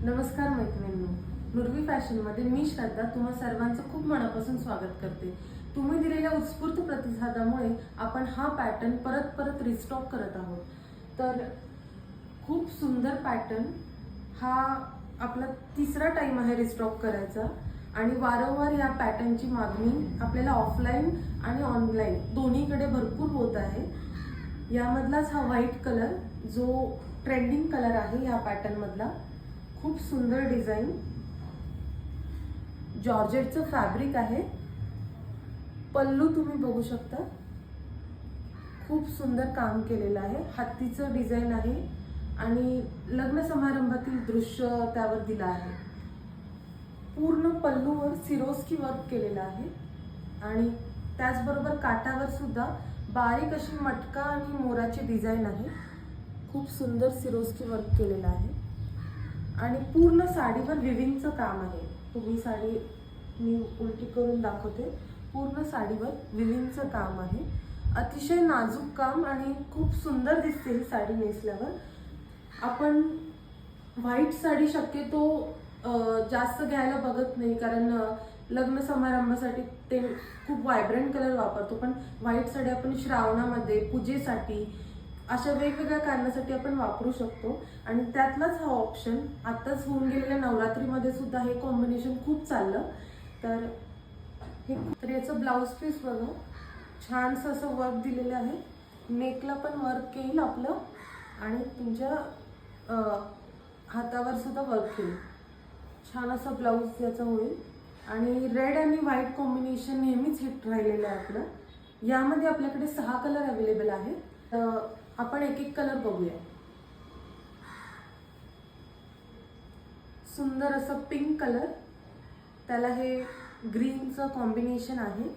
नमस्कार मैत्रिणींनो, नुर्वी फॅशनमध्ये मी श्रद्धा तुम्हा सर्वांचं खूप मनापासून स्वागत करते। तुम्ही दिलेल्या उत्स्फूर्त प्रतिसादामुळे आपण हा पॅटर्न परत रिस्टॉक करत आहोत। तर खूप सुंदर पॅटर्न हा आपला तिसरा टाइम आहे रिस्टॉक करायचा आणि वारंवार या पॅटर्नची मागणी आपल्याला ऑफलाईन आणि ऑनलाईन दोन्हीकडे भरपूर होत आहे। यामधलाच हा व्हाईट कलर जो ट्रेंडिंग कलर आहे या पॅटर्न मधला, खूप सुंदर डिझाइन, जॉर्जेटचं फॅब्रिक आहे। पल्लू तुम्ही बघू शकता, खूप सुंदर काम केलेलं आहे, हत्तीचं डिझाइन आहे आणि लग्न समारंभातील दृश्य त्यावर दिलं आहे। पूर्ण पल्लूवर सिरोस्की वर्क केलेलं आहे आणि त्याचबरोबर काठावर सुद्धा बारीक अशी मटका आणि मोराची डिझाइन आहे। खूप सुंदर सिरोस्की वर्क केलेलं आहे आणि पूर्ण साडीवर विविंगचं काम आहे। तुम्ही साडी मी उलटी करून दाखवते, पूर्ण साडीवर विविंगचं काम आहे। अतिशय नाजूक काम आणि खूप सुंदर दिसते ही साडी नेसल्यावर। आपण व्हाईट साडी शक्यतो जास्त घ्यायला बघत नाही, कारण लग्न समारंभासाठी ते खूप व्हायब्रंट कलर वापरतो, पण व्हाईट साडी आपण श्रावणामध्ये पूजेसाठी अशा वेगवेगळ्या कारणासाठी आपण वापरू शकतो आणि त्यातलाच हा ऑप्शन आताच होऊन गेलेल्या नवरात्रीमध्ये सुद्धा हे कॉम्बिनेशन खूप चाललं। तर याचं ब्लाउज पीस बघा, छानसं असं वर्क दिलेलं आहे, नेकला पण वर्क येईल आपलं आणि तुमच्या हातावर सुद्धा वर्क येईल। छान असा ब्लाउज याचा होईल आणि रेड आणि व्हाईट कॉम्बिनेशन नेहमीच हिट राहिलेलं आहे आपलं। यामध्ये आपल्याकडे 6 कलर अवेलेबल आहेत। आपण एक एक कलर बघूया। सुंदर असं पिंक कलर, त्याला हे ग्रीनचं कॉम्बिनेशन आहे,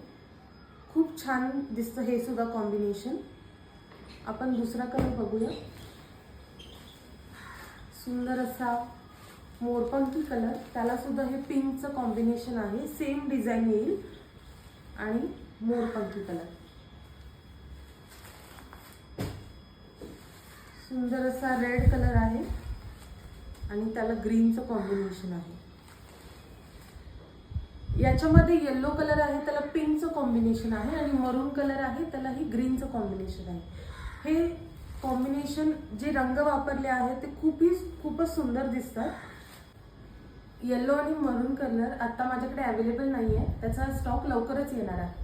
खूप छान दिसतं हे सुद्धा कॉम्बिनेशन। आपण दुसरा कलर बघूया, सुंदर असा मोरपंखी कलर, त्याला सुद्धा हे पिंकचं कॉम्बिनेशन आहे, सेम डिझाइन येईल आणि मोरपंखी कलर। सुंदर असा रेड कलर आहे आणि त्याला ग्रीनचं कॉम्बिनेशन आहे। याच्यामध्ये येलो कलर आहे, त्याला पिंकचं कॉम्बिनेशन आहे आणि मरून कलर आहे, त्याला ही ग्रीनचं कॉम्बिनेशन आहे। हे कॉम्बिनेशन जे रंग वापरले आहेत ते खूपच सुंदर दिसतात। येलो आणि मरून कलर आता माझ्याकडे अवेलेबल नाही आहे, त्याचा स्टॉक लवकरच येणार आहे।